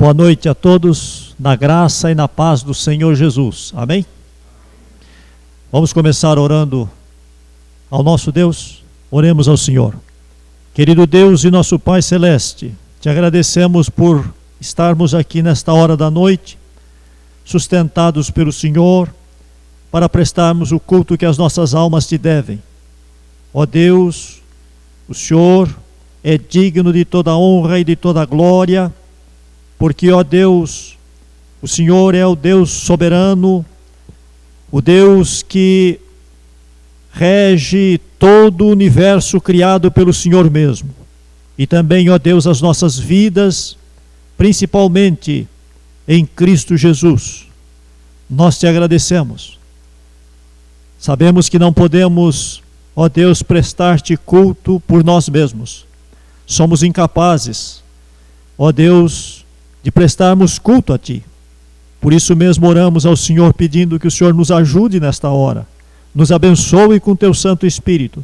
Boa noite a todos, na graça e na paz do Senhor Jesus. Amém? Vamos começar orando ao nosso Deus. Oremos ao Senhor. Querido Deus e nosso Pai Celeste, te agradecemos por estarmos aqui nesta hora da noite, sustentados pelo Senhor, para prestarmos o culto que as nossas almas te devem. Ó Deus, o Senhor é digno de toda honra e de toda glória, porque, ó Deus, o Senhor é o Deus soberano, o Deus que rege todo o universo criado pelo Senhor mesmo. E também, ó Deus, as nossas vidas, principalmente em Cristo Jesus. Nós te agradecemos. Sabemos que não podemos, ó Deus, prestar-te culto por nós mesmos. Somos incapazes, ó Deus, de prestarmos culto a Ti. Por isso mesmo oramos ao Senhor pedindo que o Senhor nos ajude nesta hora, nos abençoe com Teu Santo Espírito,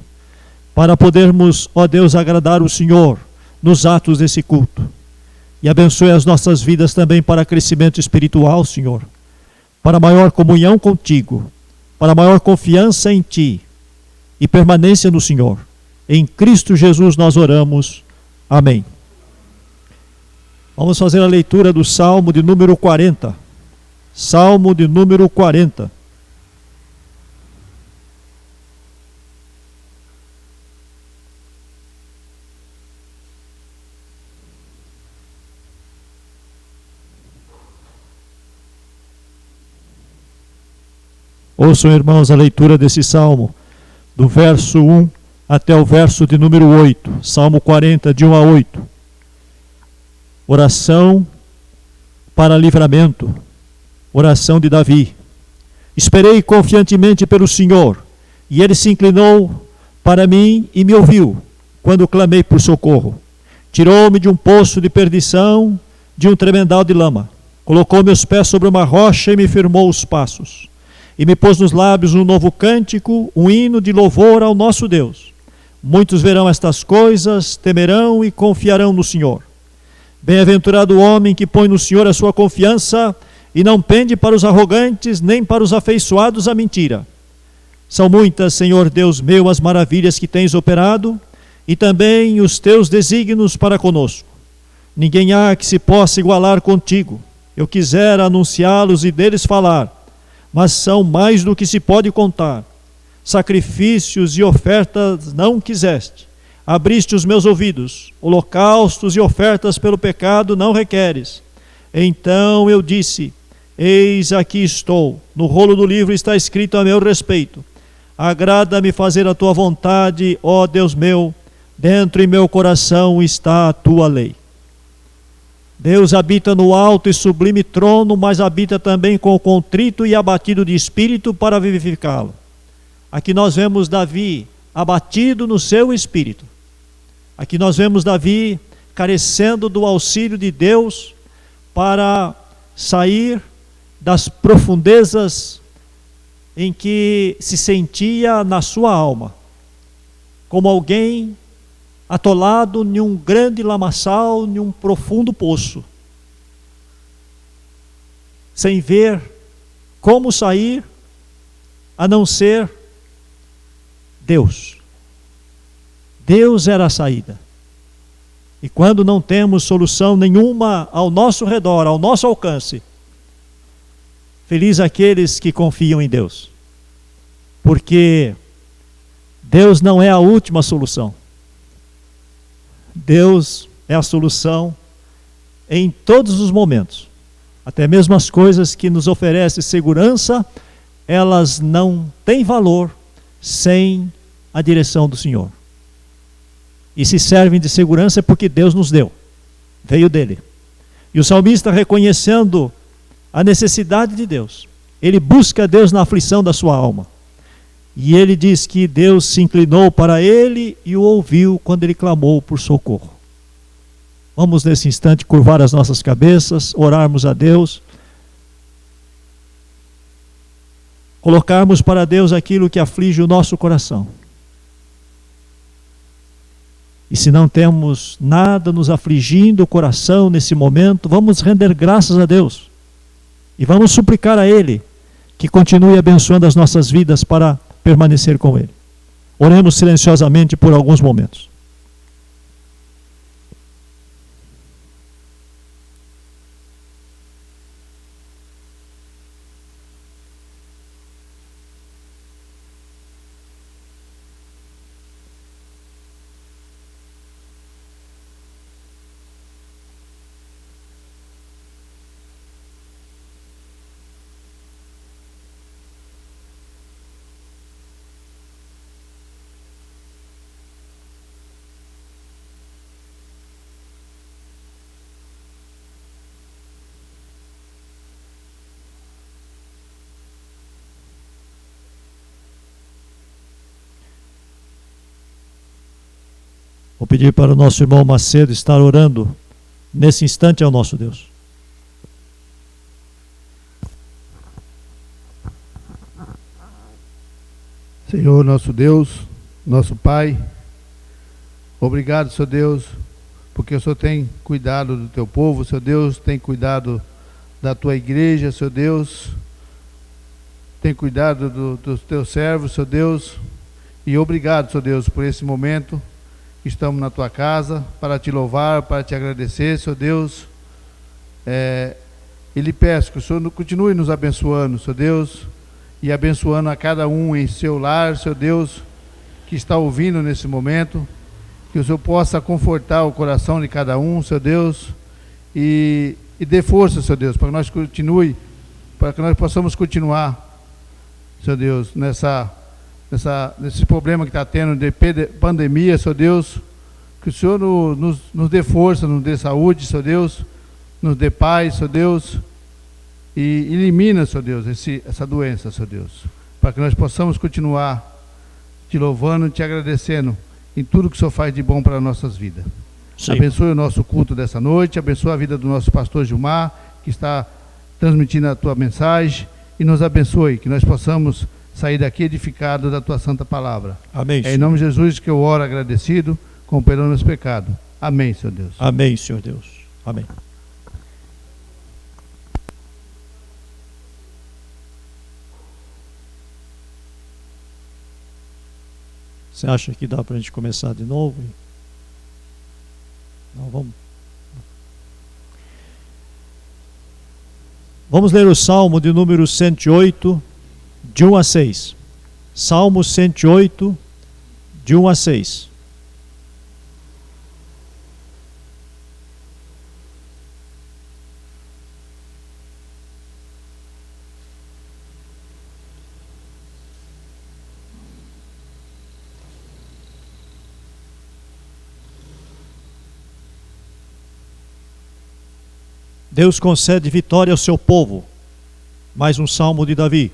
para podermos, ó Deus, agradar o Senhor nos atos desse culto. E abençoe as nossas vidas também para crescimento espiritual, Senhor, para maior comunhão contigo, para maior confiança em Ti e permanência no Senhor. Em Cristo Jesus nós oramos. Amém. Vamos fazer a leitura do Salmo de número 40. Salmo de número 40. Ouçam, irmãos, a leitura desse Salmo, do verso 1 até o verso de número 8. Salmo 40, de 1 a 8. Oração para livramento. Oração de Davi. Esperei confiantemente pelo Senhor, e Ele se inclinou para mim e me ouviu, quando clamei por socorro. Tirou-me de um poço de perdição, de um tremendal de lama. Colocou meus pés sobre uma rocha e me firmou os passos. E me pôs nos lábios um novo cântico, um hino de louvor ao nosso Deus. Muitos verão estas coisas, temerão e confiarão no Senhor. Bem-aventurado o homem que põe no Senhor a sua confiança e não pende para os arrogantes, nem para os afeiçoados à mentira. São muitas, Senhor Deus meu, as maravilhas que tens operado e também os teus desígnios para conosco. Ninguém há que se possa igualar contigo. Eu quisera anunciá-los e deles falar, mas são mais do que se pode contar. Sacrifícios e ofertas não quiseste. Abriste os meus ouvidos. Holocaustos e ofertas pelo pecado não requeres. Então eu disse, eis aqui estou. No rolo do livro está escrito a meu respeito. Agrada-me fazer a tua vontade, ó Deus meu. Dentro em meu coração está a tua lei. Deus habita no alto e sublime trono, mas habita também com o contrito e abatido de espírito para vivificá-lo. Aqui nós vemos Davi abatido no seu espírito. Aqui nós vemos Davi carecendo do auxílio de Deus para sair das profundezas em que se sentia na sua alma, como alguém atolado em um grande lamaçal, em um profundo poço, sem ver como sair, a não ser Deus. Deus era a saída. E quando não temos solução nenhuma ao nosso redor, ao nosso alcance, feliz aqueles que confiam em Deus, porque Deus não é a última solução. Deus é a solução em todos os momentos. Até mesmo as coisas que nos oferecem segurança, elas não têm valor sem a direção do Senhor. E se servem de segurança é porque Deus nos deu, veio dele. E o salmista, reconhecendo a necessidade de Deus, ele busca Deus na aflição da sua alma. E ele diz que Deus se inclinou para ele e o ouviu quando ele clamou por socorro. Vamos nesse instante curvar as nossas cabeças, orarmos a Deus, colocarmos para Deus aquilo que aflige o nosso coração. E se não temos nada nos afligindo o coração nesse momento, vamos render graças a Deus. E vamos suplicar a Ele que continue abençoando as nossas vidas para permanecer com Ele. Oremos silenciosamente por alguns momentos. Vou pedir para o nosso irmão Macedo estar orando nesse instante ao nosso Deus. Senhor, nosso Deus, nosso Pai, obrigado, Senhor Deus, porque o Senhor tem cuidado do teu povo, Senhor Deus, tem cuidado da tua igreja, Senhor Deus, tem cuidado dos teus servos, Senhor Deus, e obrigado, Senhor Deus, por esse momento. Estamos na tua casa para te louvar, para te agradecer, Senhor Deus. E lhe peço que o Senhor continue nos abençoando, Senhor Deus, e abençoando a cada um em seu lar, Senhor Deus, que está ouvindo nesse momento, que o Senhor possa confortar o coração de cada um, Senhor Deus, e dê força, Senhor Deus, para que nós para que nós possamos continuar, Senhor Deus, nesse problema que está tendo de pandemia, Senhor Deus, que o Senhor nos dê força, nos dê saúde, Senhor Deus, nos dê paz, Senhor Deus, e elimina, Senhor Deus, essa doença, Senhor Deus, para que nós possamos continuar te louvando e te agradecendo em tudo que o Senhor faz de bom para as nossas vidas. Sim. Abençoe o nosso culto dessa noite, abençoe a vida do nosso pastor Gilmar, que está transmitindo a tua mensagem, e nos abençoe, que nós possamos sair daqui edificado da tua santa palavra. Amém. É em nome de Jesus que eu oro agradecido, com o perdão dos meus pecados. Amém, Senhor Deus. Amém, Senhor Deus. Amém. Você acha que dá para a gente começar de novo? Não, vamos. Vamos ler o Salmo de número 108, de 1 a 6. Salmo 108, de 1 a 6. Deus concede vitória ao seu povo. Mais um salmo de Davi.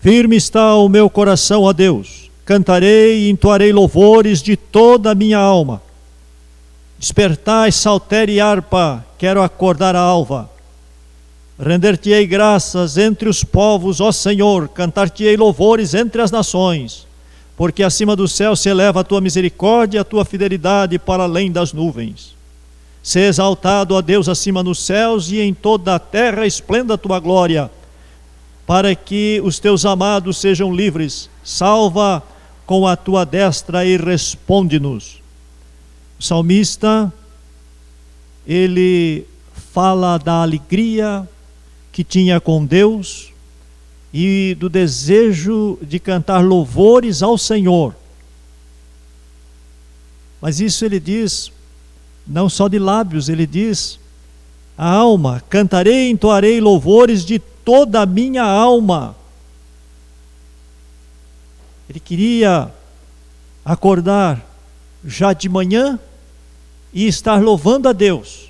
Firme está o meu coração a Deus. Cantarei e entoarei louvores de toda a minha alma. Despertai, saltério e harpa, quero acordar a alva. Render-te-ei graças entre os povos, ó Senhor, cantar-te-ei louvores entre as nações, porque acima do céu se eleva a tua misericórdia e a tua fidelidade para além das nuvens. Se exaltado, ó Deus, acima nos céus, e em toda a terra esplenda a tua glória, para que os teus amados sejam livres. Salva com a tua destra e responde-nos. O salmista, ele fala da alegria que tinha com Deus e do desejo de cantar louvores ao Senhor. Mas isso ele diz não só de lábios, ele diz: a alma, cantarei e entoarei louvores de toda a minha alma. Ele queria acordar já de manhã e estar louvando a Deus,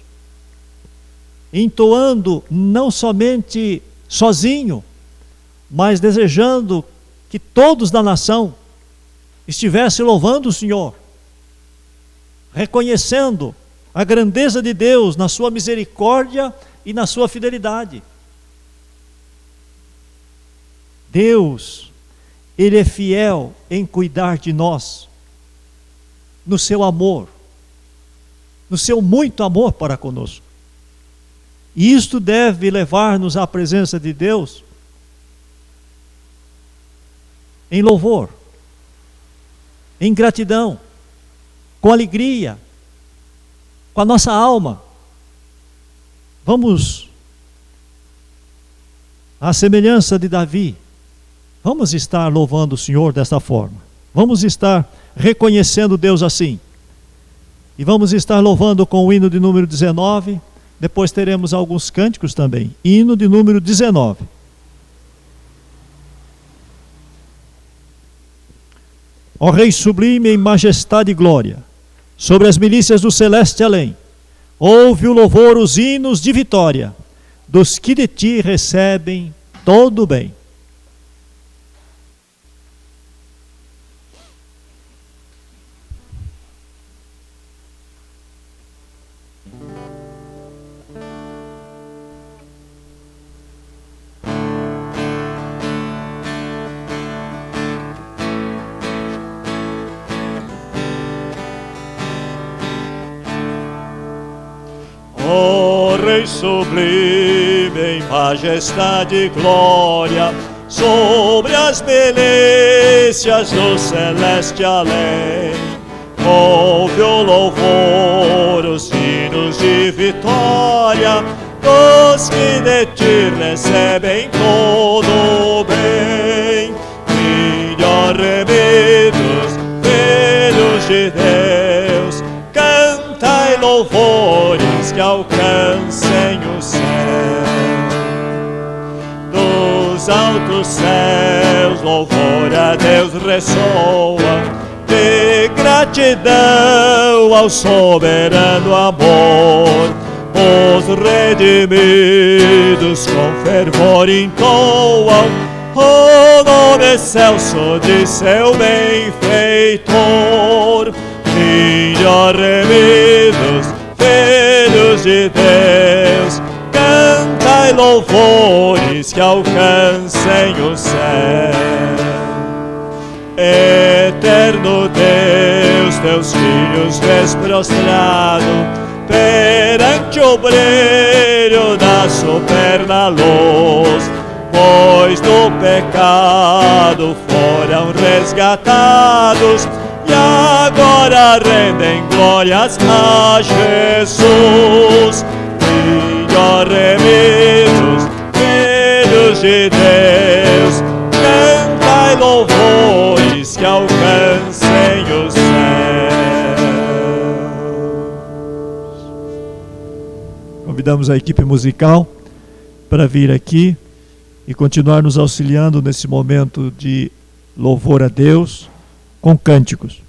entoando não somente sozinho, mas desejando que todos da nação estivessem louvando o Senhor, reconhecendo a grandeza de Deus na sua misericórdia e na sua fidelidade. Deus, Ele é fiel em cuidar de nós. no seu amor, no seu muito amor para conosco. E isto deve levar-nos à presença de Deus em louvor, em gratidão, com alegria, com a nossa alma. Vamos, à semelhança de Davi, vamos estar louvando o Senhor desta forma. Vamos estar reconhecendo Deus assim. E vamos estar louvando com o hino de número 19. Depois teremos alguns cânticos também. Hino de número 19. Ó Rei sublime em majestade e glória, sobre as milícias do celeste além, ouve o louvor, os hinos de vitória, dos que de ti recebem todo o bem. Ó Rei sublime em majestade e glória, sobre as milícias do celeste além, ouve o louvor, os hinos de vitória, dos que de ti recebem todo o bem. Vinde, ó remidos, filhos de Deus, cantai louvores que alcancem o céu. Dos altos céus louvor a Deus ressoa, de gratidão ao soberano amor. Os redimidos com fervor entoam o nome excelso de seu benfeitor. Vinde, ó remidos, filhos de Deus, cantai louvores que alcancem o céu. Eterno Deus, teus filhos vês prostrado perante o brilho da superna luz, pois do pecado foram resgatados e agora rendem glórias a Jesus. Vinde, ó remidos, filhos de Deus, cantai louvores que alcancem o céu. Convidamos a equipe musical para vir aqui e continuar nos auxiliando nesse momento de louvor a Deus com cânticos.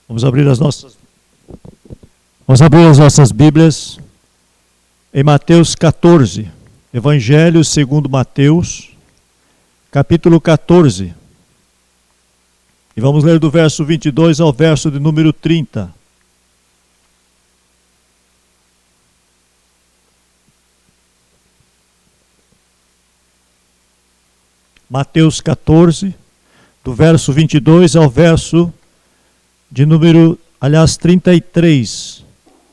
Vamos abrir as nossas Bíblias em Mateus 14, Evangelho segundo Mateus, capítulo 14. E vamos ler do verso 22 ao verso de número 30. Mateus 14, do verso 22 ao verso de número, 33.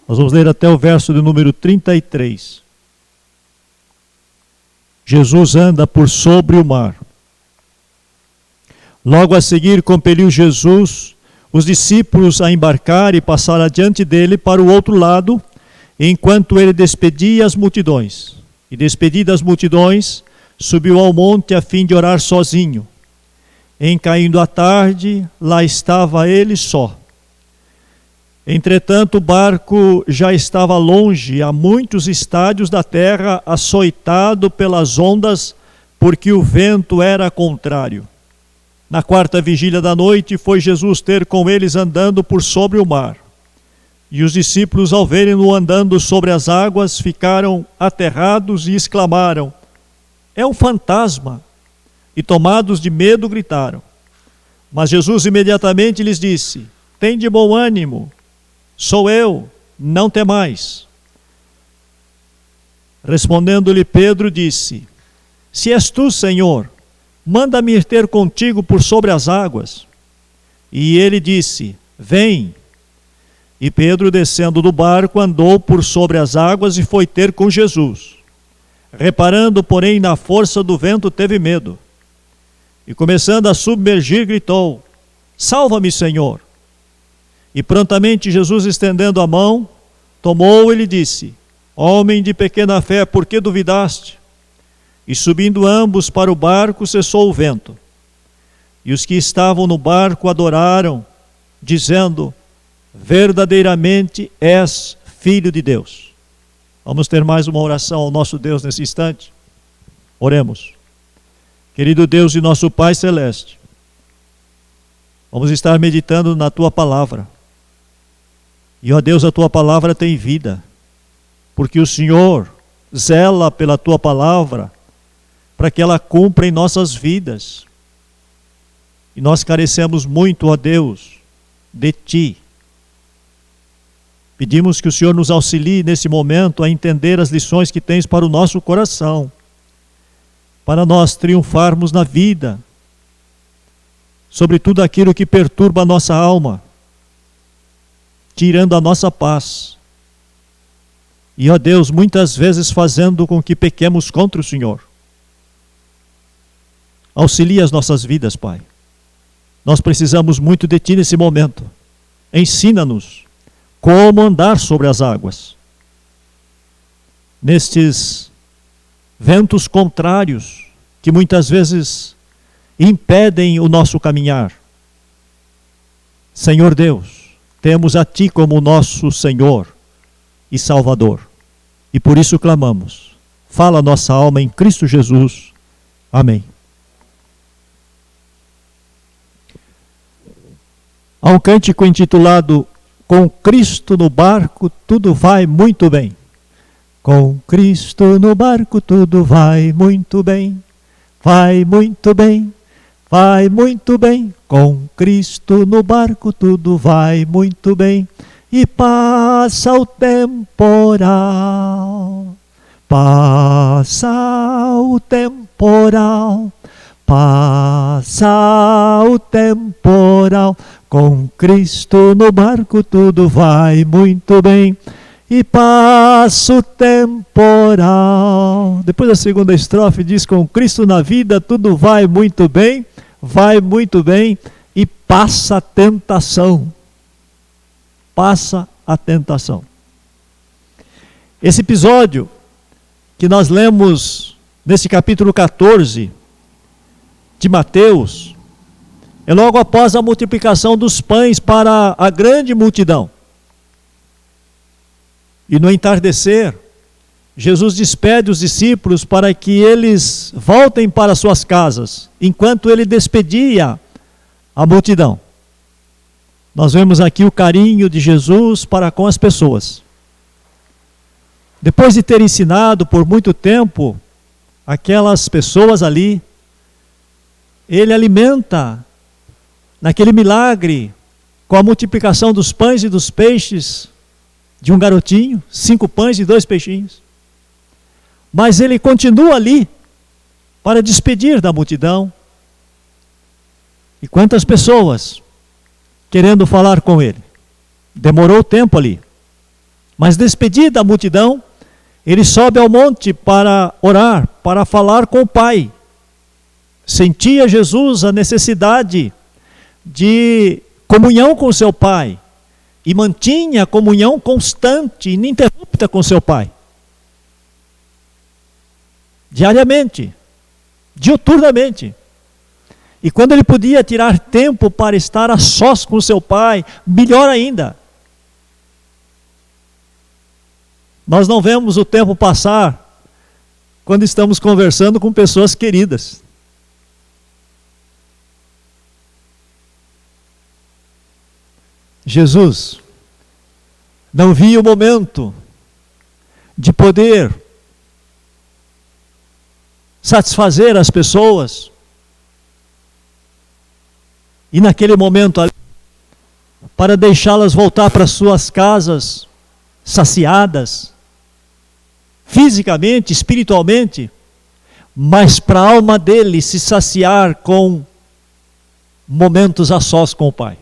Nós vamos ler até o verso de número 33. Jesus anda por sobre o mar. Logo a seguir compeliu Jesus os discípulos a embarcar e passar adiante dele para o outro lado, enquanto ele despedia as multidões. E despedidas as multidões, subiu ao monte a fim de orar sozinho. Em caindo a tarde, lá estava ele só. Entretanto, o barco já estava longe, a muitos estádios da terra, açoitado pelas ondas, porque o vento era contrário. Na quarta vigília da noite, foi Jesus ter com eles andando por sobre o mar. E os discípulos, ao verem-no andando sobre as águas, ficaram aterrados e exclamaram: "É um fantasma!" E tomados de medo gritaram. Mas Jesus imediatamente lhes disse: "Tende bom ânimo, sou eu, não temais." Respondendo-lhe Pedro disse: "Se és tu, Senhor, manda-me ir ter contigo por sobre as águas." E ele disse: "Vem." E Pedro, descendo do barco, andou por sobre as águas e foi ter com Jesus. Reparando, porém, na força do vento, teve medo. E começando a submergir, gritou: "Salva-me, Senhor!" E prontamente Jesus, estendendo a mão, tomou-o e lhe disse: "Homem de pequena fé, por que duvidaste?" E subindo ambos para o barco, cessou o vento. E os que estavam no barco adoraram, dizendo: "Verdadeiramente és Filho de Deus." Vamos ter mais uma oração ao nosso Deus nesse instante. Oremos. Querido Deus e nosso Pai Celeste, vamos estar meditando na Tua Palavra. E, ó Deus, a Tua Palavra tem vida, porque o Senhor zela pela Tua Palavra para que ela cumpra em nossas vidas. E nós carecemos muito, ó Deus, de Ti. Pedimos que o Senhor nos auxilie nesse momento a entender as lições que tens para o nosso coração, para nós triunfarmos na vida, sobre tudo aquilo que perturba a nossa alma, tirando a nossa paz. E, ó Deus, muitas vezes fazendo com que pequemos contra o Senhor. Auxilia as nossas vidas, Pai. Nós precisamos muito de Ti nesse momento. Ensina-nos como andar sobre as águas, nestes ventos contrários que muitas vezes impedem o nosso caminhar. Senhor Deus, temos a Ti como nosso Senhor e Salvador, e por isso clamamos. Fala a nossa alma em Cristo Jesus. Amém. Há um cântico intitulado "Com Cristo no barco tudo vai muito bem." Com Cristo no barco tudo vai muito bem. Vai muito bem, vai muito bem. Com Cristo no barco tudo vai muito bem. E passa o temporal. Passa o temporal. Passa o temporal. Com Cristo no barco tudo vai muito bem. E passa o temporal. Depois da segunda estrofe diz: com Cristo na vida tudo vai muito bem. Vai muito bem. E passa a tentação. Passa a tentação. Esse episódio que nós lemos nesse capítulo 14 de Mateus é logo após a multiplicação dos pães para a grande multidão. E no entardecer, Jesus despede os discípulos para que eles voltem para suas casas, enquanto ele despedia a multidão. Nós vemos aqui o carinho de Jesus para com as pessoas. Depois de ter ensinado por muito tempo aquelas pessoas ali, ele alimenta naquele milagre com a multiplicação dos pães e dos peixes de um garotinho, 5 pães e 2 peixinhos. Mas ele continua ali para despedir da multidão. E quantas pessoas querendo falar com ele. Demorou tempo ali. Mas despedido da multidão, ele sobe ao monte para orar, para falar com o Pai. Sentia Jesus a necessidade de comunhão com seu Pai. E mantinha a comunhão constante, ininterrupta com seu Pai. Diariamente, diuturnamente. E quando ele podia tirar tempo para estar a sós com seu Pai, melhor ainda. Nós não vemos o tempo passar quando estamos conversando com pessoas queridas. Jesus não via o momento de poder satisfazer as pessoas. E naquele momento ali, para deixá-las voltar para suas casas saciadas, fisicamente, espiritualmente, mas para a alma dele se saciar com momentos a sós com o Pai.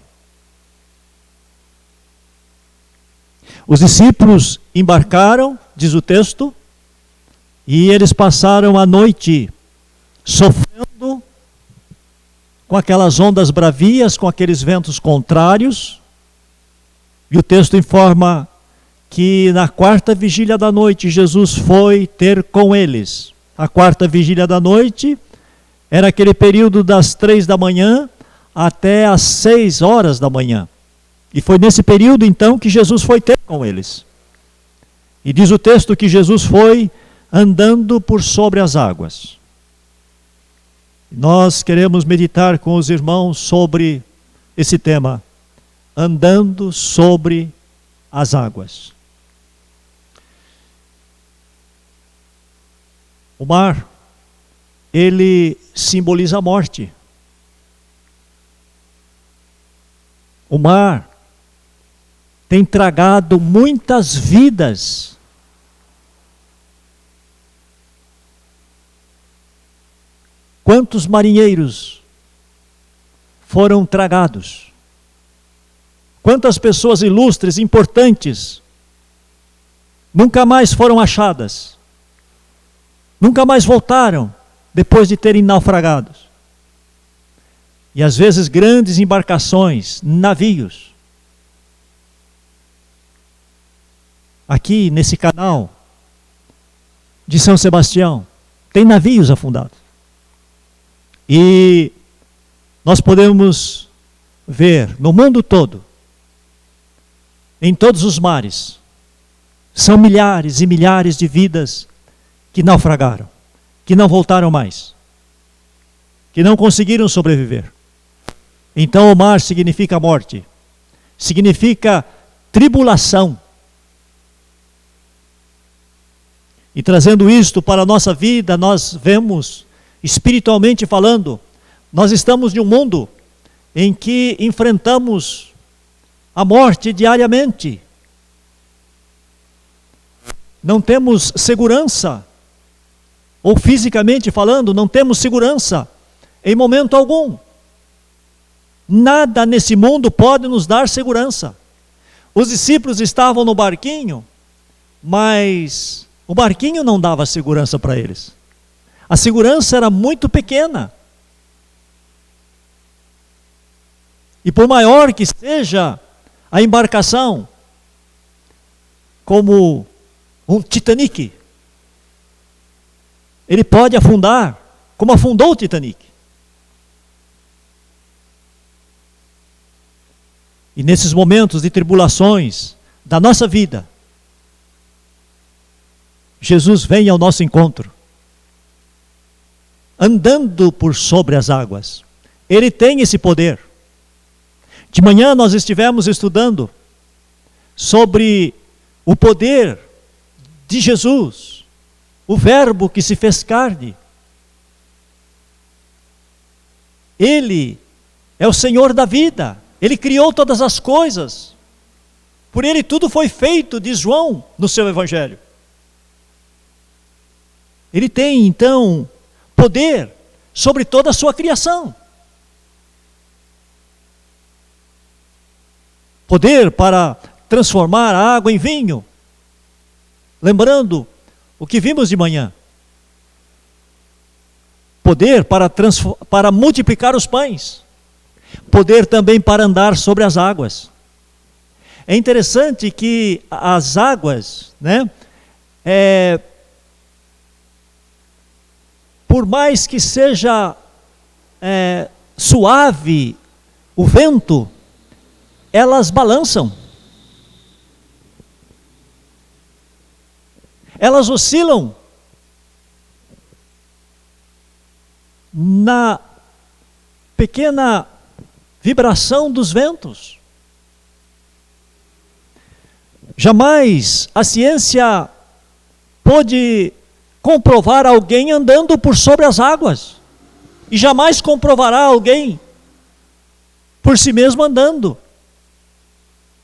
Os discípulos embarcaram, diz o texto, e eles passaram a noite sofrendo com aquelas ondas bravias, com aqueles ventos contrários. E o texto informa que na 4ª vigília da noite Jesus foi ter com eles. A 4ª vigília da noite era aquele período das 3 da manhã até as 6 horas da manhã. E foi nesse período então que Jesus foi ter com eles. E diz o texto que Jesus foi andando por sobre as águas. Nós queremos meditar com os irmãos sobre esse tema, andando sobre as águas. O mar, ele simboliza a morte. O mar tem tragado muitas vidas. Quantos marinheiros foram tragados? Quantas pessoas ilustres, importantes, nunca mais foram achadas? Nunca mais voltaram depois de terem naufragado? E às vezes grandes embarcações, navios. Aqui nesse canal de São Sebastião, tem navios afundados. E nós podemos ver no mundo todo, em todos os mares, são milhares e milhares de vidas que naufragaram, que não voltaram mais, que não conseguiram sobreviver. Então o mar significa morte, significa tribulação. E trazendo isto para a nossa vida, nós vemos, espiritualmente falando, nós estamos em um mundo em que enfrentamos a morte diariamente. Não temos segurança, ou fisicamente falando, não temos segurança em momento algum. Nada nesse mundo pode nos dar segurança. Os discípulos estavam no barquinho, mas o barquinho não dava segurança para eles. A segurança era muito pequena. E por maior que seja a embarcação, como um Titanic, ele pode afundar, como afundou o Titanic. E nesses momentos de tribulações da nossa vida, Jesus vem ao nosso encontro, andando por sobre as águas. Ele tem esse poder De manhã nós estivemos estudando sobre o poder de Jesus, o Verbo que se fez carne. Ele é o Senhor da vida, Ele criou todas as coisas, por Ele tudo foi feito, diz João no seu Evangelho. Ele tem então poder sobre toda a sua criação. Poder para transformar a água em vinho. Lembrando o que vimos de manhã. Poder para multiplicar os pães. Poder também para andar sobre as águas. É interessante que as águas, né, por mais que seja suave o vento, elas balançam. Elas oscilam na pequena vibração dos ventos. Jamais a ciência pôde comprovar alguém andando por sobre as águas, e jamais comprovará alguém por si mesmo andando.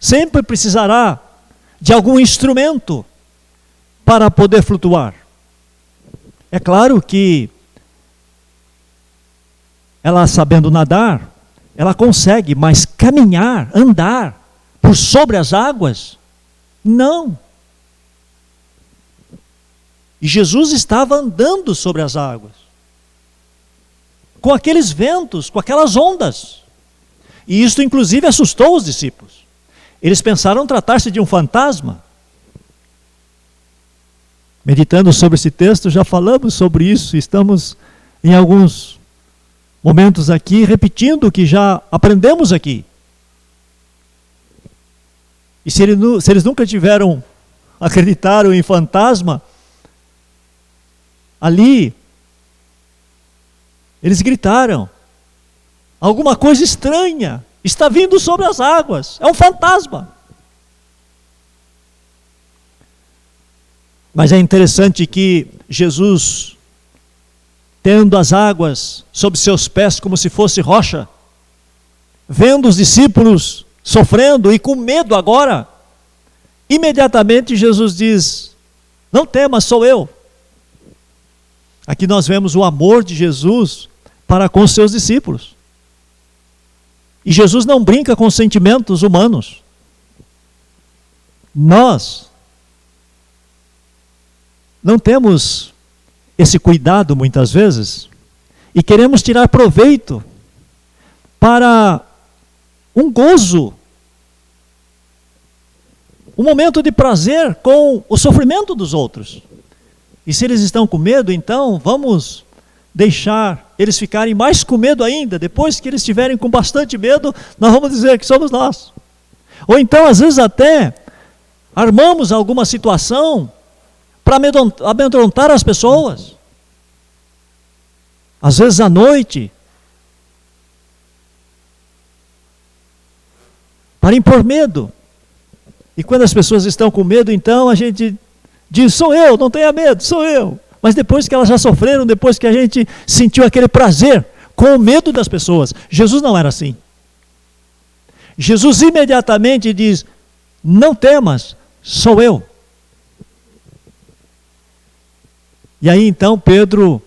Sempre precisará de algum instrumento para poder flutuar. É claro que ela, sabendo nadar, ela consegue, mas caminhar, andar por sobre as águas, não. E Jesus estava andando sobre as águas, com aqueles ventos, com aquelas ondas. E isso inclusive assustou os discípulos. Eles pensaram tratar-se de um fantasma. Meditando sobre esse texto, já falamos sobre isso, estamos em alguns momentos aqui repetindo o que já aprendemos aqui. E se eles nunca acreditaram em fantasma, ali eles gritaram: alguma coisa estranha está vindo sobre as águas, é um fantasma. Mas é interessante que Jesus, tendo as águas sob seus pés como se fosse rocha, vendo os discípulos sofrendo e com medo agora, imediatamente Jesus diz: não temas, sou eu. Aqui nós vemos o amor de Jesus para com os seus discípulos. E Jesus não brinca com sentimentos humanos. Nós não temos esse cuidado muitas vezes e queremos tirar proveito para um gozo, um momento de prazer com o sofrimento dos outros. E se eles estão com medo, então vamos deixar eles ficarem mais com medo ainda. Depois que eles estiverem com bastante medo, nós vamos dizer que somos nós. Ou então, às vezes até, armamos alguma situação para amedrontar as pessoas. Às vezes à noite, para impor medo. E quando as pessoas estão com medo, então a gente diz: sou eu, não tenha medo, sou eu. Mas depois que elas já sofreram, depois que a gente sentiu aquele prazer com o medo das pessoas. Jesus não era assim. Jesus imediatamente diz: não temas, sou eu. E aí então Pedro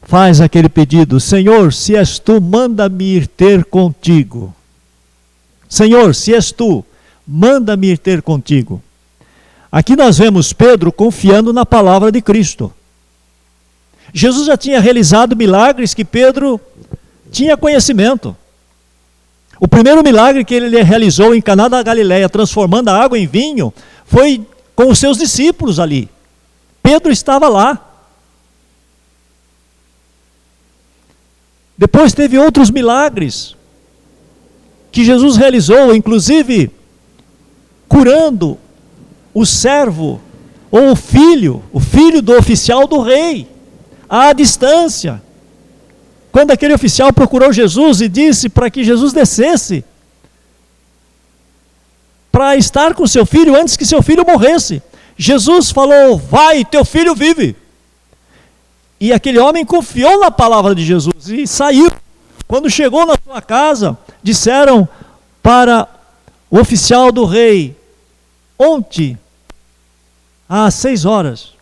faz aquele pedido: Senhor, se és tu, manda-me ir ter contigo. Senhor, se és tu, manda-me ir ter contigo. Aqui nós vemos Pedro confiando na palavra de Cristo. Jesus já tinha realizado milagres que Pedro tinha conhecimento. O primeiro milagre que ele realizou em Caná da Galileia, transformando a água em vinho, foi com os seus discípulos ali. Pedro estava lá. Depois teve outros milagres que Jesus realizou, inclusive curando o servo ou o filho do oficial do rei, à distância. Quando aquele oficial procurou Jesus e disse para que Jesus descesse para estar com seu filho antes que seu filho morresse. Jesus falou: vai, teu filho vive. E aquele homem confiou na palavra de Jesus e saiu. Quando chegou na sua casa, disseram para o oficial do rei: ontem, às 6 horas,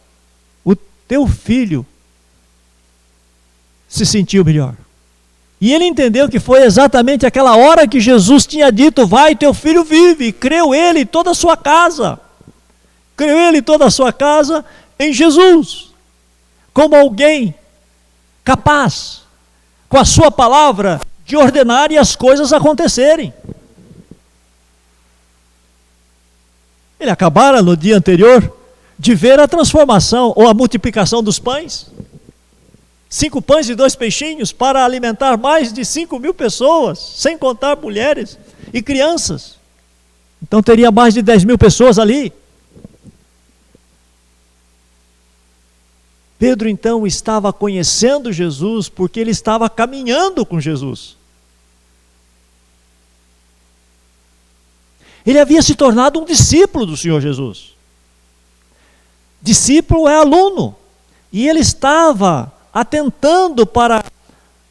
o teu filho se sentiu melhor. E ele entendeu que foi exatamente aquela hora que Jesus tinha dito: vai, teu filho vive. E creu ele e toda a sua casa. Creu ele e toda a sua casa em Jesus, como alguém capaz, com a sua palavra, de ordenar e as coisas acontecerem. Ele acabara no dia anterior de ver a transformação ou a multiplicação dos pães. 5 pães e 2 peixinhos para alimentar mais de 5.000 pessoas, sem contar mulheres e crianças. Então teria mais de 10.000 pessoas ali. Pedro então estava conhecendo Jesus porque ele estava caminhando com Jesus. Ele havia se tornado um discípulo do Senhor Jesus. Discípulo é aluno. E ele estava atentando para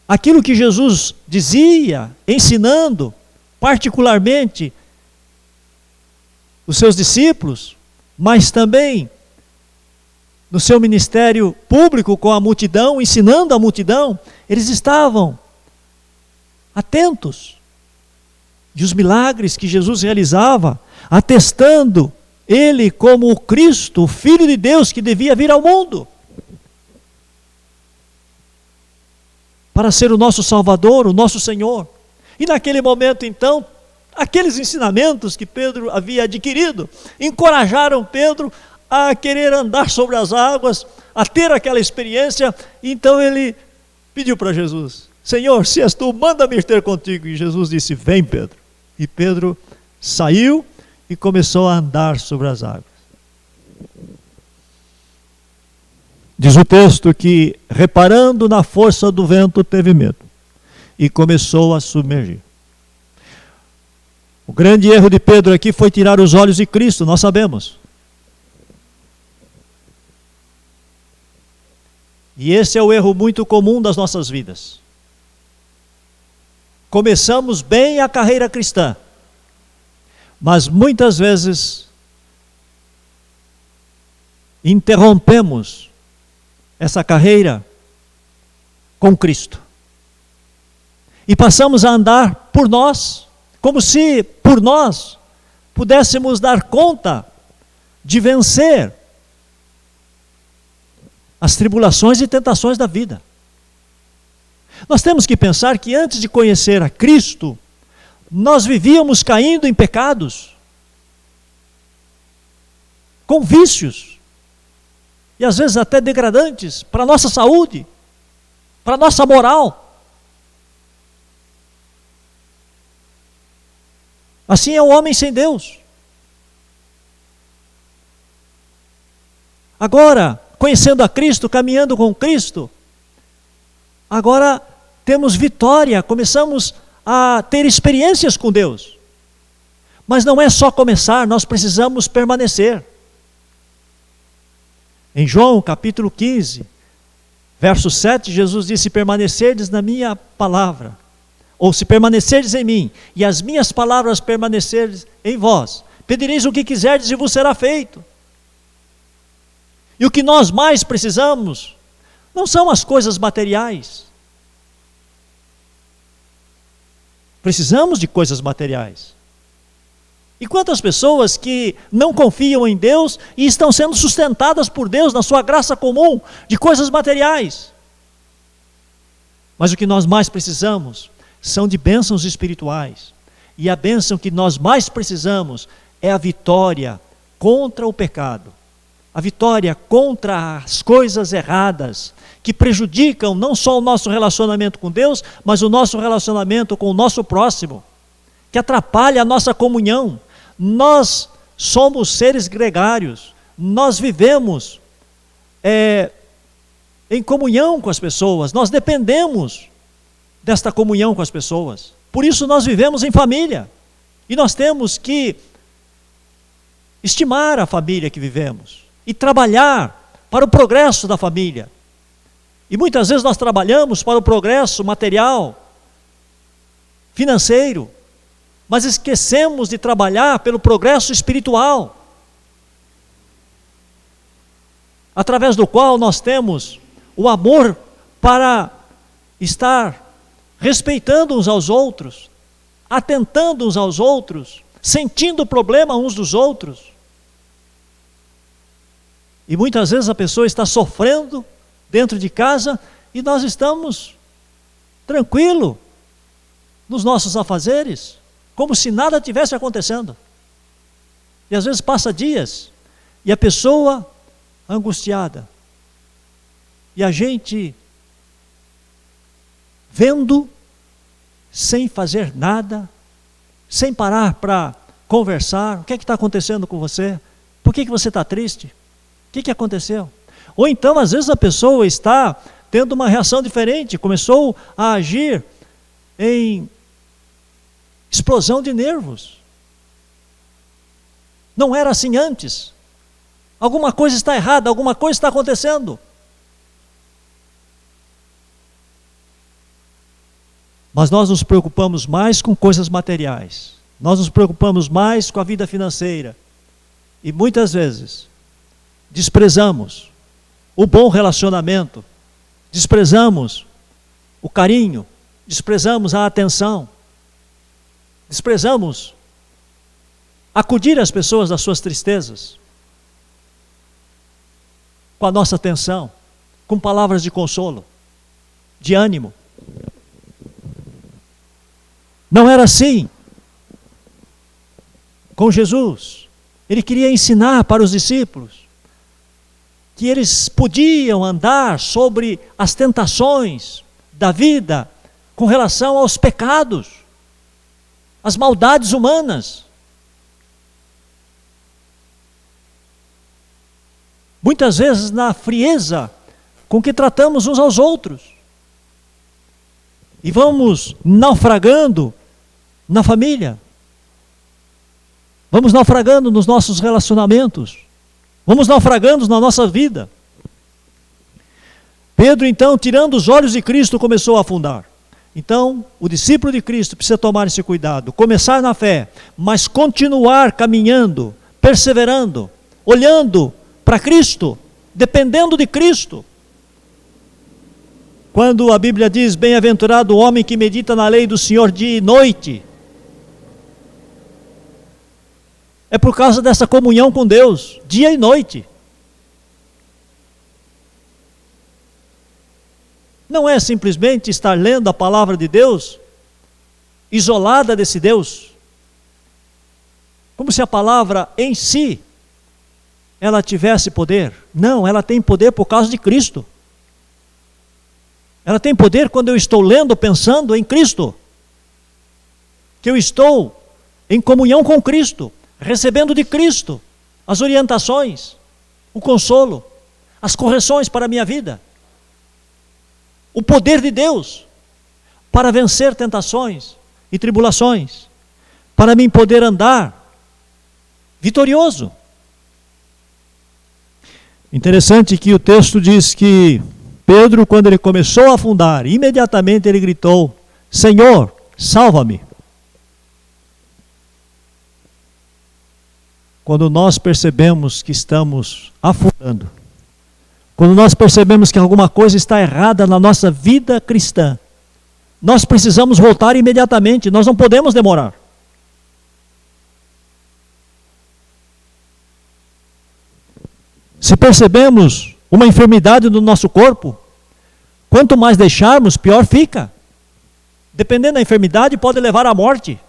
aquilo que Jesus dizia, ensinando, particularmente os seus discípulos, mas também no seu ministério público com a multidão, ensinando a multidão. Eles estavam atentos. E os milagres que Jesus realizava, atestando ele como o Cristo, o Filho de Deus que devia vir ao mundo para ser o nosso Salvador, o nosso Senhor. E naquele momento então, aqueles ensinamentos que Pedro havia adquirido, encorajaram Pedro a querer andar sobre as águas, a ter aquela experiência. Então ele pediu para Jesus: Senhor, se és tu, manda-me ir ter contigo. E Jesus disse: vem, Pedro. E Pedro saiu e começou a andar sobre as águas. Diz o texto que, reparando na força do vento, teve medo e começou a submergir. O grande erro de Pedro aqui foi tirar os olhos de Cristo, nós sabemos. E esse é o erro muito comum das nossas vidas. Começamos bem a carreira cristã, mas muitas vezes interrompemos essa carreira com Cristo. E passamos a andar por nós, como se por nós pudéssemos dar conta de vencer as tribulações e tentações da vida. Nós temos que pensar que antes de conhecer a Cristo, nós vivíamos caindo em pecados, com vícios, e às vezes até degradantes para a nossa saúde, para a nossa moral. Assim é o homem sem Deus. Agora, conhecendo a Cristo, caminhando com Cristo, agora temos vitória, começamos a ter experiências com Deus. Mas não é só começar, nós precisamos permanecer. Em João capítulo 15, verso 7, Jesus disse: se permanecerdes na minha palavra, ou se permanecerdes em mim, e as minhas palavras permanecerdes em vós, pedireis o que quiserdes e vos será feito. E o que nós mais precisamos não são as coisas materiais. Precisamos de coisas materiais. E quantas pessoas que não confiam em Deus e estão sendo sustentadas por Deus na sua graça comum de coisas materiais. Mas o que nós mais precisamos são de bênçãos espirituais. E a bênção que nós mais precisamos é a vitória contra o pecado. A vitória contra as coisas erradas que prejudicam não só o nosso relacionamento com Deus, mas o nosso relacionamento com o nosso próximo, que atrapalha a nossa comunhão. Nós somos seres gregários, nós vivemos em comunhão com as pessoas, nós dependemos desta comunhão com as pessoas. Por isso nós vivemos em família, e nós temos que estimar a família que vivemos e trabalhar para o progresso da família. E muitas vezes nós trabalhamos para o progresso material, financeiro, mas esquecemos de trabalhar pelo progresso espiritual, através do qual nós temos o amor para estar respeitando uns aos outros, atentando uns aos outros, sentindo o problema uns dos outros. E muitas vezes a pessoa está sofrendo dentro de casa e nós estamos tranquilos nos nossos afazeres, como se nada tivesse acontecendo. E às vezes passa dias e a pessoa angustiada. E a gente vendo, sem fazer nada, sem parar para conversar. O que é que está acontecendo com você? Por que você está triste? O que aconteceu? Ou então, às vezes, a pessoa está tendo uma reação diferente, começou a agir em explosão de nervos. Não era assim antes. Alguma coisa está errada, alguma coisa está acontecendo. Mas nós nos preocupamos mais com coisas materiais. Nós nos preocupamos mais com a vida financeira. E muitas vezes desprezamos o bom relacionamento, desprezamos o carinho, desprezamos a atenção, desprezamos acudir as pessoas das suas tristezas, com a nossa atenção, com palavras de consolo, de ânimo. Não era assim com Jesus. Ele queria ensinar para os discípulos que eles podiam andar sobre as tentações da vida com relação aos pecados, às maldades humanas. Muitas vezes na frieza com que tratamos uns aos outros. E vamos naufragando na família. Vamos naufragando nos nossos relacionamentos. Vamos naufragando na nossa vida. Pedro, então, tirando os olhos de Cristo, começou a afundar. Então, o discípulo de Cristo precisa tomar esse cuidado. Começar na fé, mas continuar caminhando, perseverando, olhando para Cristo, dependendo de Cristo. Quando a Bíblia diz, bem-aventurado o homem que medita na lei do Senhor dia e noite, é por causa dessa comunhão com Deus, dia e noite. Não é simplesmente estar lendo a palavra de Deus, isolada desse Deus, como se a palavra em si, ela tivesse poder. Não, ela tem poder por causa de Cristo. Ela tem poder quando eu estou lendo, pensando em Cristo. Que eu estou em comunhão com Cristo, recebendo de Cristo as orientações, o consolo, as correções para a minha vida. O poder de Deus para vencer tentações e tribulações, para mim poder andar vitorioso. Interessante que o texto diz que Pedro, quando ele começou a afundar, imediatamente ele gritou, Senhor, salva-me. Quando nós percebemos que estamos afundando, quando nós percebemos que alguma coisa está errada na nossa vida cristã, nós precisamos voltar imediatamente, nós não podemos demorar. Se percebemos uma enfermidade no nosso corpo, quanto mais deixarmos, pior fica. Dependendo da enfermidade, pode levar à morte.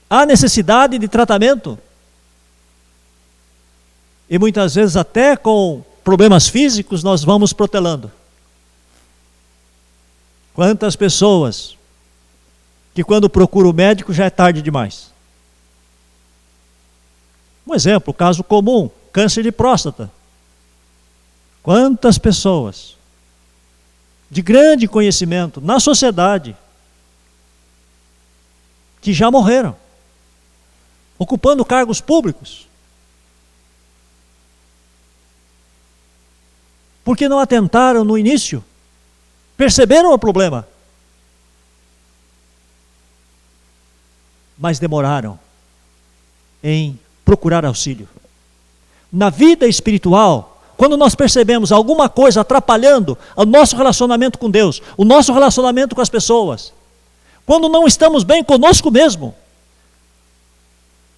Há necessidade de tratamento. E muitas vezes até com problemas físicos nós vamos protelando. Quantas pessoas que quando procura o médico já é tarde demais. Um exemplo, caso comum, câncer de próstata. Quantas pessoas de grande conhecimento na sociedade que já morreram. ocupando cargos públicos. Por que não atentaram no início? Perceberam o problema, mas demoraram em procurar auxílio. Na vida espiritual, quando nós percebemos alguma coisa atrapalhando o nosso relacionamento com Deus, o nosso relacionamento com as pessoas, quando não estamos bem conosco mesmo,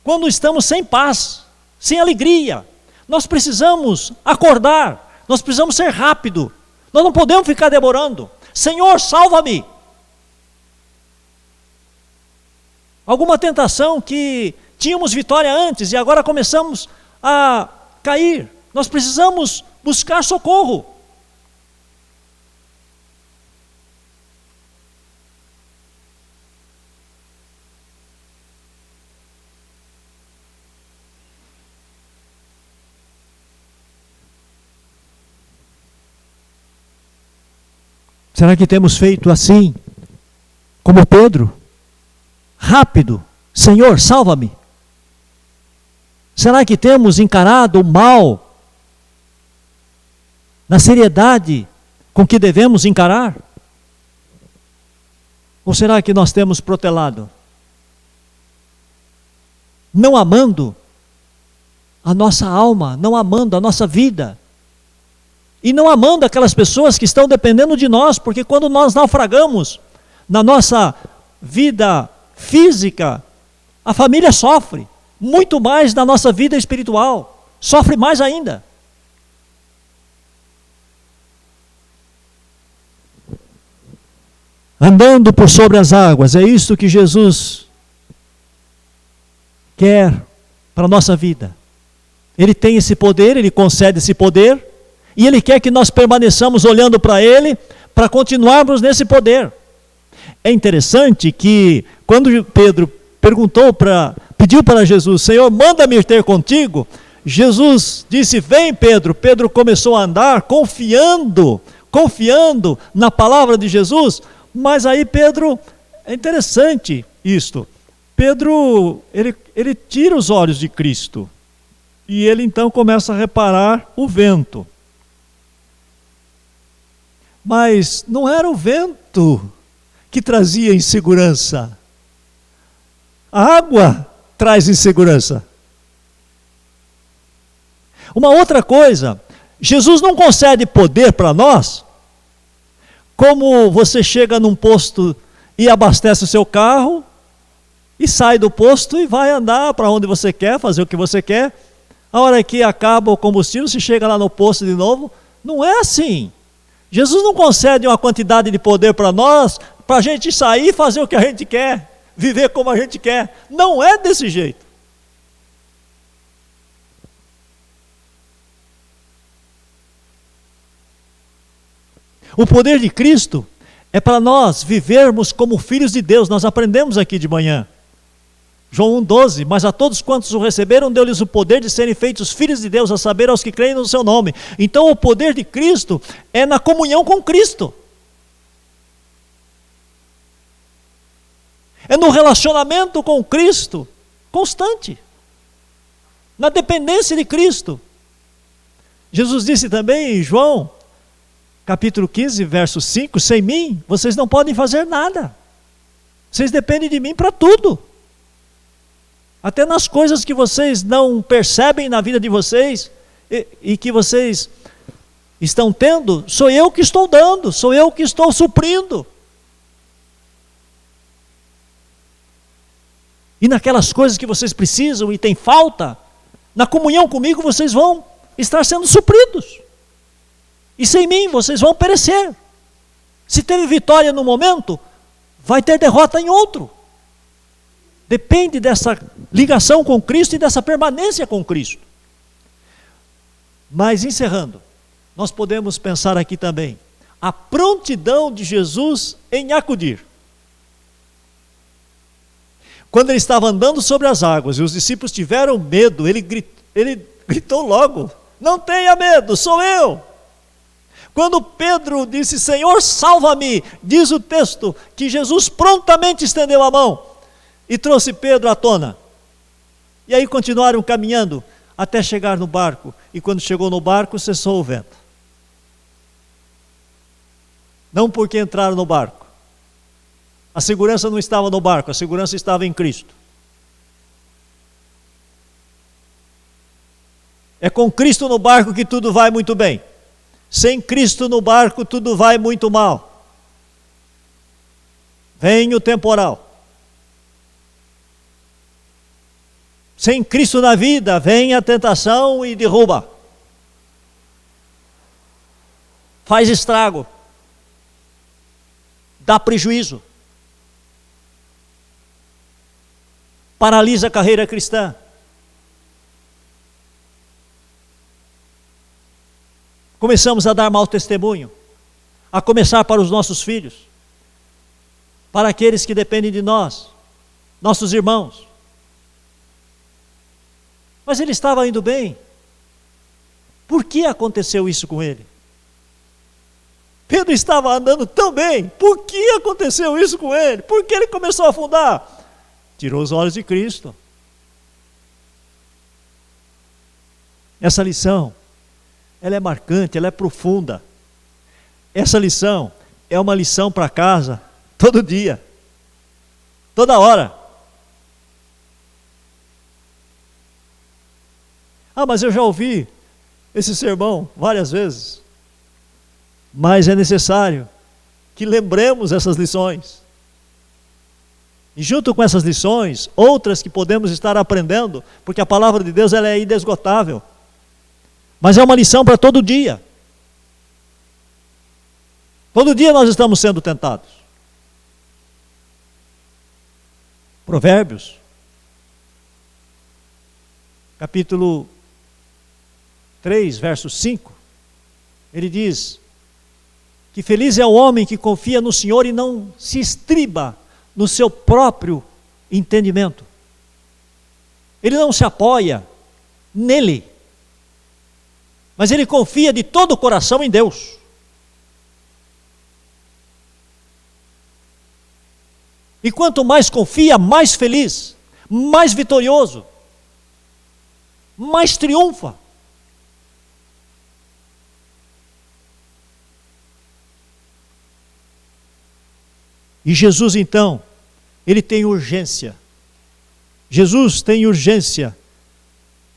quando estamos sem paz, sem alegria, nós precisamos acordar, nós precisamos ser rápido, nós não podemos ficar demorando. Senhor, salva-me! Alguma tentação que tínhamos vitória antes e agora começamos a cair, nós precisamos buscar socorro. Será que temos feito assim, como Pedro? Rápido, Senhor, salva-me. Será que temos encarado o mal na seriedade com que devemos encarar? Ou será que nós temos protelado, não amando a nossa alma, não amando a nossa vida, e não amando aquelas pessoas que estão dependendo de nós, porque quando nós naufragamos na nossa vida física, a família sofre, muito mais na nossa vida espiritual, sofre mais ainda. Andando por sobre as águas, é isso que Jesus quer para a nossa vida. Ele tem esse poder, Ele concede esse poder, e Ele quer que nós permaneçamos olhando para Ele, para continuarmos nesse poder. É interessante que quando Pedro pediu para Jesus, Senhor, manda-me ter contigo, Jesus disse, vem Pedro. Pedro começou a andar confiando na palavra de Jesus, mas aí Pedro, é interessante isto, Pedro, ele tira os olhos de Cristo, e ele então começa a reparar o vento. Mas não era o vento que trazia insegurança. A água traz insegurança. Uma outra coisa, Jesus não concede poder para nós, como você chega num posto e abastece o seu carro, e sai do posto e vai andar para onde você quer, fazer o que você quer. A hora que acaba o combustível, você chega lá no posto de novo. Não é assim. Jesus não concede uma quantidade de poder para nós, para a gente sair e fazer o que a gente quer, viver como a gente quer. Não é desse jeito. O poder de Cristo é para nós vivermos como filhos de Deus. Nós aprendemos aqui de manhã. João 1,12, mas a todos quantos o receberam, deu-lhes o poder de serem feitos filhos de Deus, a saber, aos que creem no seu nome. Então o poder de Cristo é na comunhão com Cristo. É no relacionamento com Cristo, constante. Na dependência de Cristo. Jesus disse também em João, capítulo 15, verso 5, sem mim, vocês não podem fazer nada. Vocês dependem de mim para tudo. Até nas coisas que vocês não percebem na vida de vocês e que vocês estão tendo, sou eu que estou dando, sou eu que estou suprindo. E naquelas coisas que vocês precisam e têm falta, na comunhão comigo vocês vão estar sendo supridos. E sem mim vocês vão perecer. Se teve vitória no momento, vai ter derrota em outro. Depende dessa ligação com Cristo e dessa permanência com Cristo. Mas encerrando, nós podemos pensar aqui também, a prontidão de Jesus em acudir. Quando ele estava andando sobre as águas e os discípulos tiveram medo, ele gritou logo, não tenha medo, sou eu. Quando Pedro disse, Senhor, salva-me, diz o texto que Jesus prontamente estendeu a mão e trouxe Pedro à tona. E aí continuaram caminhando até chegar no barco. E quando chegou no barco, cessou o vento. Não porque entraram no barco. A segurança não estava no barco, a segurança estava em Cristo. É com Cristo no barco que tudo vai muito bem. Sem Cristo no barco, tudo vai muito mal. Vem o temporal. Sem Cristo na vida, vem a tentação e derruba. Faz estrago. Dá prejuízo. Paralisa a carreira cristã. Começamos a dar mau testemunho, a começar para os nossos filhos, para aqueles que dependem de nós, nossos irmãos. Mas ele estava indo bem. Por que aconteceu isso com ele? Pedro estava andando tão bem. Por que aconteceu isso com ele? Por que ele começou a afundar? Tirou os olhos de Cristo. Essa lição, ela é marcante, ela é profunda. Essa lição é uma lição para casa, todo dia, toda hora. Ah, mas eu já ouvi esse sermão várias vezes. Mas é necessário que lembremos essas lições. E junto com essas lições, outras que podemos estar aprendendo, porque a palavra de Deus ela é inesgotável. Mas é uma lição para todo dia. Todo dia nós estamos sendo tentados. Provérbios, capítulo 3, verso 5, ele diz que feliz é o homem que confia no Senhor e não se estriba no seu próprio entendimento. Ele não se apoia nele, mas ele confia de todo o coração em Deus. E quanto mais confia, mais feliz, mais vitorioso, mais triunfa. E Jesus então, ele tem urgência. Jesus tem urgência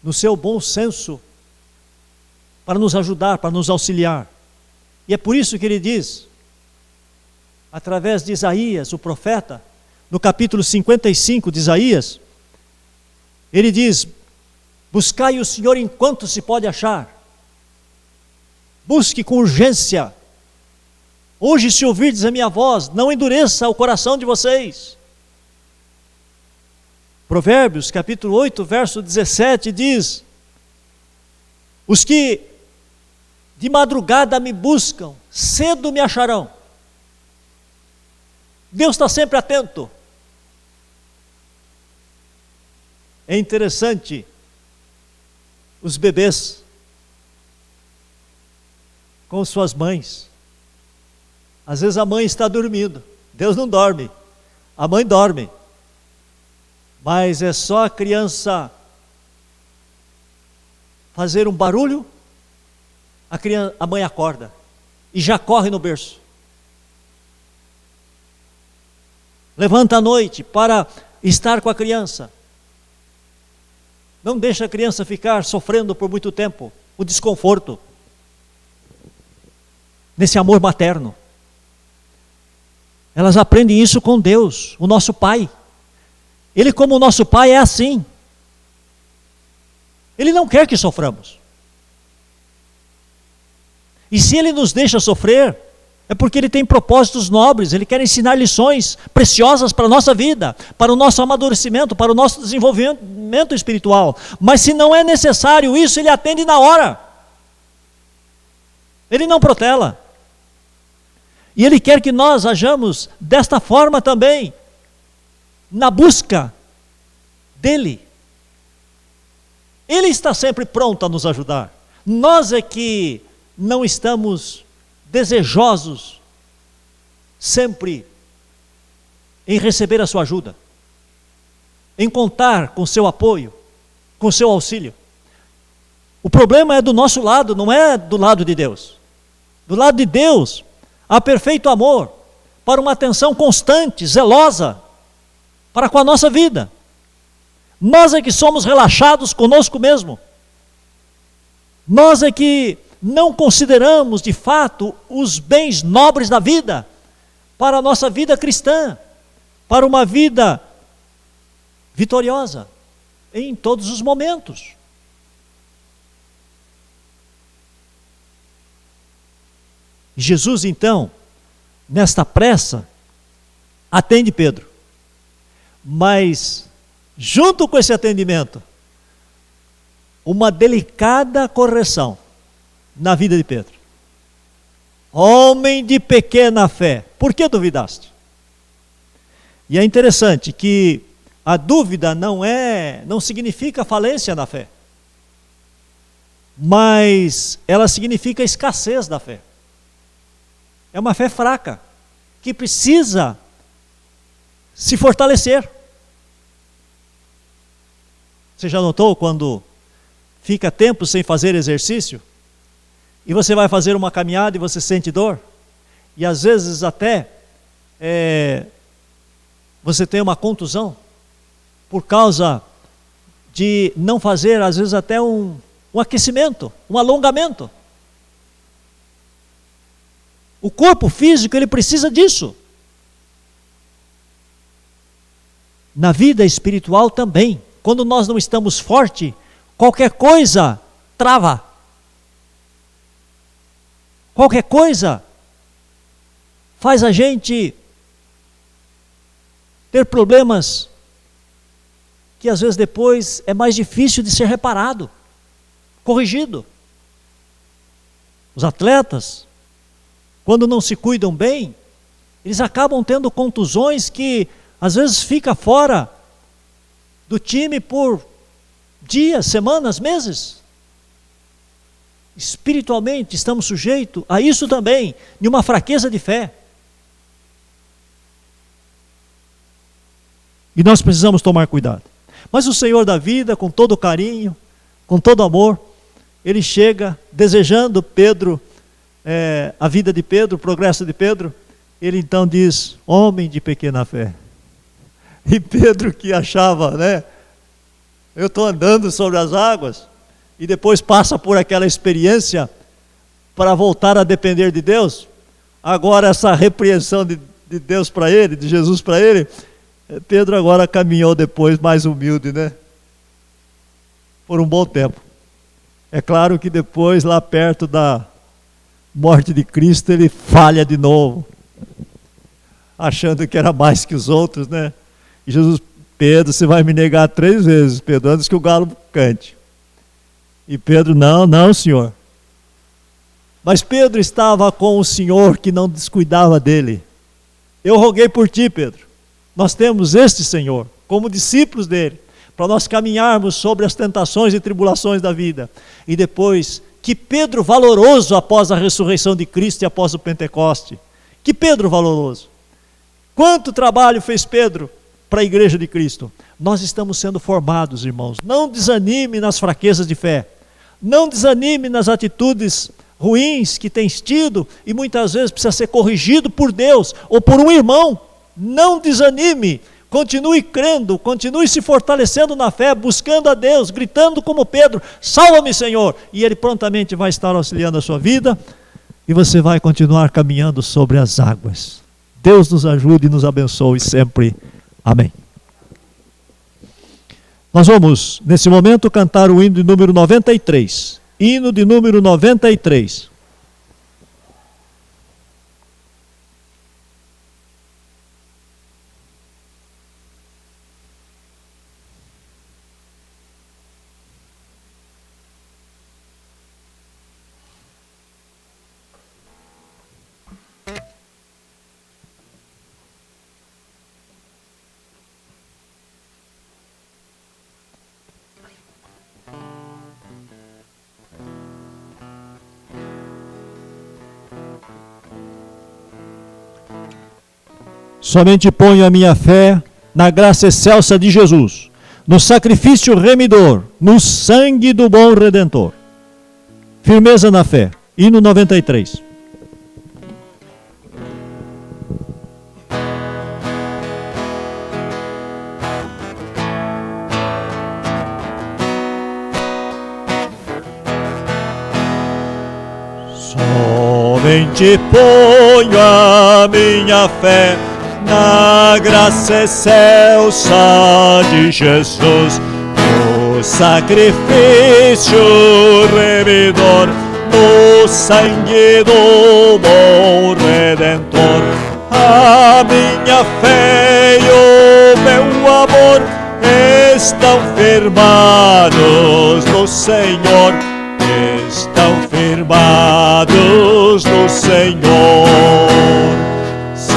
no seu bom senso para nos ajudar, para nos auxiliar. E é por isso que ele diz, através de Isaías, o profeta, no capítulo 55 de Isaías, ele diz: buscai o Senhor enquanto se pode achar. Busque com urgência. Hoje, se ouvirdes a minha voz, não endureça o coração de vocês. Provérbios, capítulo 8, verso 17, diz: os que de madrugada me buscam, cedo me acharão. Deus está sempre atento. É interessante, os bebês com suas mães. Às vezes a mãe está dormindo, Deus não dorme, a mãe dorme. Mas é só a criança fazer um barulho, a mãe acorda e já corre no berço. Levanta à noite para estar com a criança. Não deixa a criança ficar sofrendo por muito tempo o desconforto nesse amor materno. Elas aprendem isso com Deus, o nosso Pai. Ele, como o nosso Pai, é assim. Ele não quer que soframos. E se Ele nos deixa sofrer, é porque Ele tem propósitos nobres. Ele quer ensinar lições preciosas para a nossa vida, para o nosso amadurecimento, para o nosso desenvolvimento espiritual. Mas se não é necessário isso, Ele atende na hora. Ele não protela. E Ele quer que nós hajamos desta forma também, na busca dEle. Ele está sempre pronto a nos ajudar. Nós é que não estamos desejosos sempre em receber a sua ajuda, em contar com seu apoio, com seu auxílio. O problema é do nosso lado, não é do lado de Deus. Do lado de Deus, há perfeito amor para uma atenção constante, zelosa, para com a nossa vida. Nós é que somos relaxados conosco mesmo. Nós é que não consideramos de fato os bens nobres da vida para a nossa vida cristã, para uma vida vitoriosa em todos os momentos. Jesus então, nesta pressa, atende Pedro, mas junto com esse atendimento, uma delicada correção na vida de Pedro. Homem de pequena fé, por que duvidaste? E é interessante que a dúvida não significa falência na fé, mas ela significa escassez da fé. É uma fé fraca, que precisa se fortalecer. Você já notou quando fica tempo sem fazer exercício? E você vai fazer uma caminhada e você sente dor? E às vezes até você tem uma contusão por causa de não fazer, às vezes até um aquecimento, um alongamento. O corpo físico, ele precisa disso. Na vida espiritual também. Quando nós não estamos fortes, qualquer coisa trava. Qualquer coisa faz a gente ter problemas que às vezes depois é mais difícil de ser reparado, corrigido. Os atletas, quando não se cuidam bem, eles acabam tendo contusões que às vezes fica fora do time por dias, semanas, meses. Espiritualmente estamos sujeitos a isso também, de uma fraqueza de fé. E nós precisamos tomar cuidado. Mas o Senhor da vida, com todo carinho, com todo amor, Ele chega desejando Pedro, a vida de Pedro, o progresso de Pedro. Ele então diz: homem de pequena fé. E Pedro, que achava, eu estou andando sobre as águas, e depois passa por aquela experiência para voltar a depender de Deus. Agora essa repreensão de Deus para ele, de Jesus para ele, Pedro agora caminhou depois mais humilde, por um bom tempo. É claro que depois, lá perto da morte de Cristo, ele falha de novo, achando que era mais que os outros, E Jesus: Pedro, você vai me negar 3 vezes, Pedro, antes que o galo cante. E Pedro: não, Senhor. Mas Pedro estava com o Senhor que não descuidava dele. Eu roguei por ti, Pedro. Nós temos este Senhor, como discípulos dele, para nós caminharmos sobre as tentações e tribulações da vida. E depois, que Pedro valoroso após a ressurreição de Cristo e após o Pentecoste. Que Pedro valoroso. Quanto trabalho fez Pedro para a igreja de Cristo. Nós estamos sendo formados, irmãos. Não desanime nas fraquezas de fé. Não desanime nas atitudes ruins que tens tido e muitas vezes precisa ser corrigido por Deus ou por um irmão. Não desanime. Continue crendo, continue se fortalecendo na fé, buscando a Deus, gritando como Pedro: salva-me, Senhor. E Ele prontamente vai estar auxiliando a sua vida e você vai continuar caminhando sobre as águas. Deus nos ajude e nos abençoe sempre. Amém. Nós vamos, nesse momento, cantar o hino de número 93. Hino de número 93. Somente ponho a minha fé na graça excelsa de Jesus, no sacrifício remidor, no sangue do bom Redentor. Firmeza na fé. Hino 93. Somente ponho a minha fé na graça excelsa de Jesus, no sacrifício remidor, no sangue do bom Redentor. A minha fé e o meu amor estão firmados no Senhor, estão firmados no Senhor. Se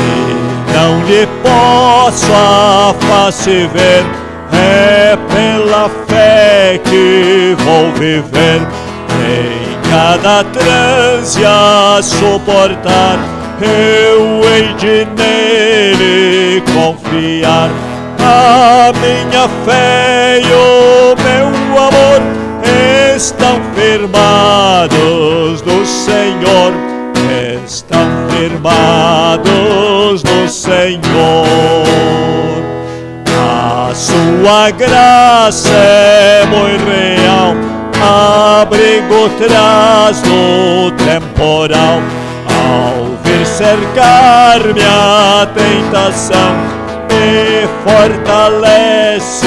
não lhe posso a face ver, é pela fé que vou viver. Em cada transe a suportar, eu hei de nele confiar. A minha fé e o meu amor estão firmados no Senhor, estão firmados no Senhor. A sua graça é muito real, abrigo traz no temporal. Ao vir cercar-me a tentação, me fortalece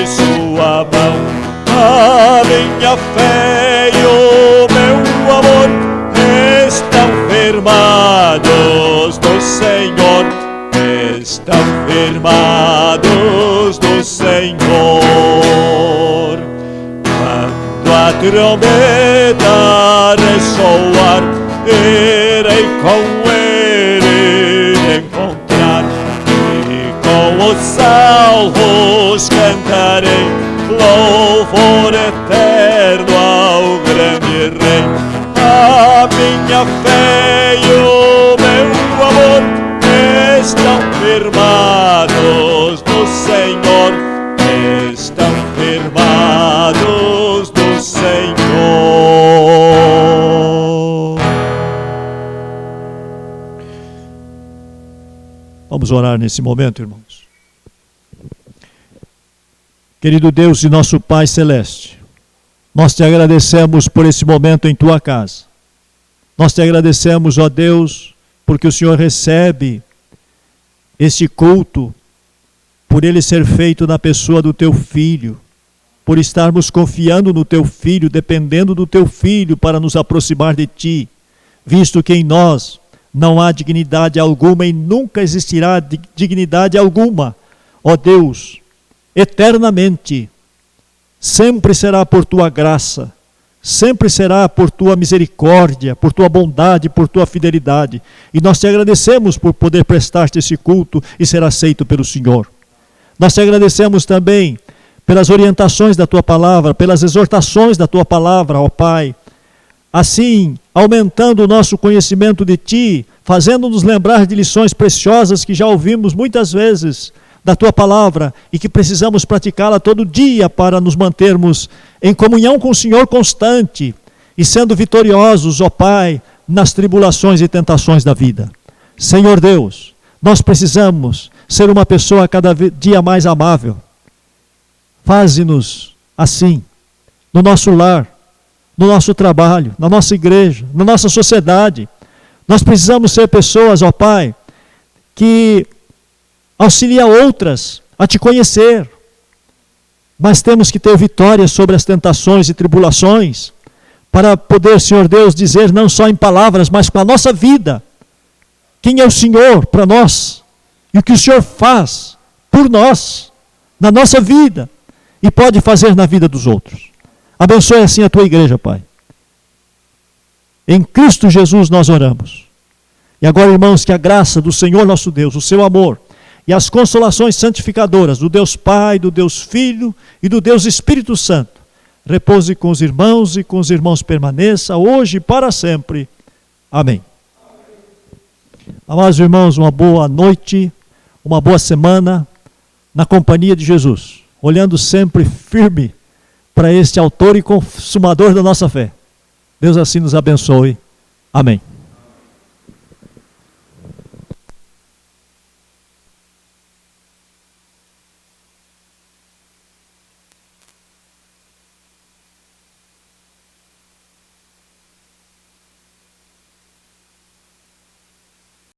sua mão. A minha fé e o meu amor estão firmados no Senhor, estão firmados no Senhor. Quando a trombeta ressoar, irei com ele encontrar, e com os salvos cantarei louvor eterno ao grande Rei. A minha fé e o meu amor estão firmados no Senhor, estão firmados no Senhor. Vamos orar nesse momento, irmãos. Querido Deus e nosso Pai Celeste, nós te agradecemos por esse momento em tua casa. Nós te agradecemos, ó Deus, porque o Senhor recebe este culto, por ele ser feito na pessoa do teu Filho, por estarmos confiando no teu Filho, dependendo do teu Filho para nos aproximar de ti, visto que em nós não há dignidade alguma e nunca existirá dignidade alguma, ó Deus, eternamente, sempre será por tua graça, sempre será por tua misericórdia, por tua bondade, por tua fidelidade. E nós te agradecemos por poder prestar-te esse culto e ser aceito pelo Senhor. Nós te agradecemos também pelas orientações da tua palavra, pelas exortações da tua palavra, ó Pai. Assim, aumentando o nosso conhecimento de ti, fazendo-nos lembrar de lições preciosas que já ouvimos muitas vezes da tua palavra e que precisamos praticá-la todo dia para nos mantermos em comunhão com o Senhor constante e sendo vitoriosos, ó Pai, nas tribulações e tentações da vida. Senhor Deus, nós precisamos ser uma pessoa cada dia mais amável. Faze-nos assim, no nosso lar, no nosso trabalho, na nossa igreja, na nossa sociedade. Nós precisamos ser pessoas, ó Pai, que auxilia outras a te conhecer, mas temos que ter vitória sobre as tentações e tribulações, para poder, Senhor Deus, dizer não só em palavras, mas com a nossa vida, quem é o Senhor para nós, e o que o Senhor faz por nós, na nossa vida, e pode fazer na vida dos outros. Abençoe assim a tua igreja, Pai. Em Cristo Jesus nós oramos. E agora, irmãos, que a graça do Senhor nosso Deus, o seu amor, e as consolações santificadoras do Deus Pai, do Deus Filho e do Deus Espírito Santo repouse com os irmãos e com os irmãos permaneça hoje e para sempre. Amém. Amados irmãos, uma boa noite, uma boa semana na companhia de Jesus. olhando sempre firme para este autor e consumador da nossa fé. Deus assim nos abençoe. Amém.